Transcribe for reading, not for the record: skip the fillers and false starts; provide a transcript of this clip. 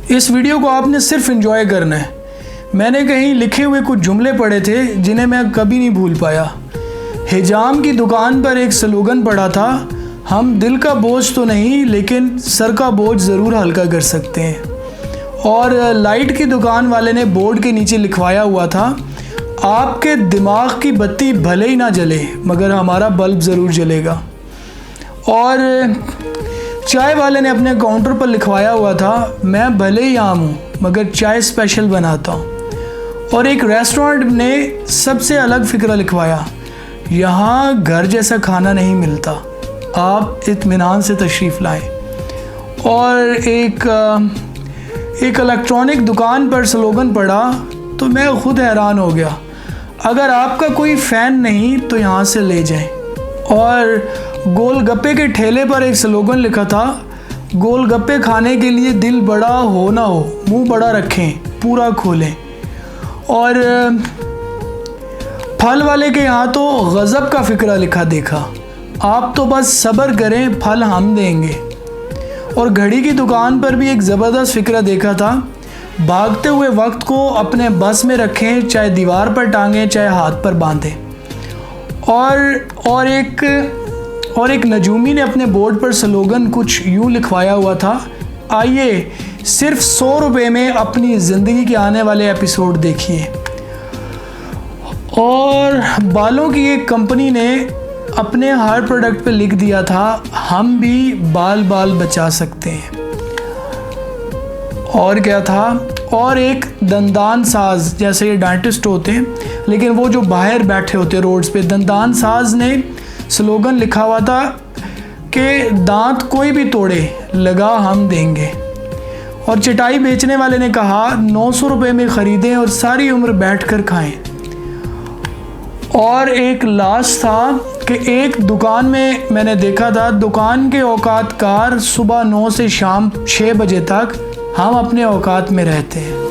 इस वीडियो को आपने सिर्फ एंजॉय करना है। मैंने कहीं लिखे हुए कुछ जुमले पढ़े थे जिन्हें मैं कभी नहीं भूल पाया। हिजाम की दुकान पर एक स्लोगन पड़ा था, हम दिल का बोझ तो नहीं लेकिन सर का बोझ ज़रूर हल्का कर सकते हैं। और लाइट की दुकान वाले ने बोर्ड के नीचे लिखवाया हुआ था, आपके दिमाग की बत्ती भले ही ना जले मगर हमारा बल्ब ज़रूर जलेगा। और चाय वाले ने अपने काउंटर पर लिखवाया हुआ था, मैं भले ही आम हूँ मगर चाय स्पेशल बनाता हूँ। और एक रेस्टोरेंट ने सबसे अलग फ़िक्रा लिखवाया, यहाँ घर जैसा खाना नहीं मिलता, आप इत्मीनान से तशरीफ़ लाएं। और एक इलेक्ट्रॉनिक दुकान पर स्लोगन पड़ा तो मैं ख़ुद हैरान हो गया, अगर आपका कोई फ़ैन नहीं तो यहाँ से ले जाएं। और गोलगप्पे के ठेले पर एक स्लोगन लिखा था, गोलगप्पे खाने के लिए दिल बड़ा हो ना हो, मुंह बड़ा रखें, पूरा खोलें। और फल वाले के यहाँ तो गज़ब का फ़िक्रा लिखा देखा, आप तो बस सब्र करें, फल हम देंगे। और घड़ी की दुकान पर भी एक ज़बरदस्त फ़िक्रा देखा था, भागते हुए वक्त को अपने बस में रखें, चाहे दीवार पर टांगें चाहे हाथ पर बांधें। और एक नजूमी ने अपने बोर्ड पर स्लोगन कुछ यूँ लिखवाया हुआ था, आइए सिर्फ 100 रुपये में अपनी ज़िंदगी के आने वाले एपिसोड देखिए। और बालों की एक कंपनी ने अपने हर प्रोडक्ट पे लिख दिया था, हम भी बाल बचा सकते हैं। और क्या था, और एक दंदान साज, जैसे ये डेंटिस्ट होते हैं लेकिन वो जो बाहर बैठे होते हैं रोड्स पे, दंदान साज ने स्लोगन लिखा हुआ था कि दांत कोई भी तोड़े लगा हम देंगे। और चटाई बेचने वाले ने कहा, 900 रुपये में ख़रीदें और सारी उम्र बैठकर खाएं। और एक लास्ट था कि एक दुकान में मैंने देखा था, दुकान के औकात कार सुबह 9 से शाम 6 बजे तक, हम अपने औकात में रहते हैं।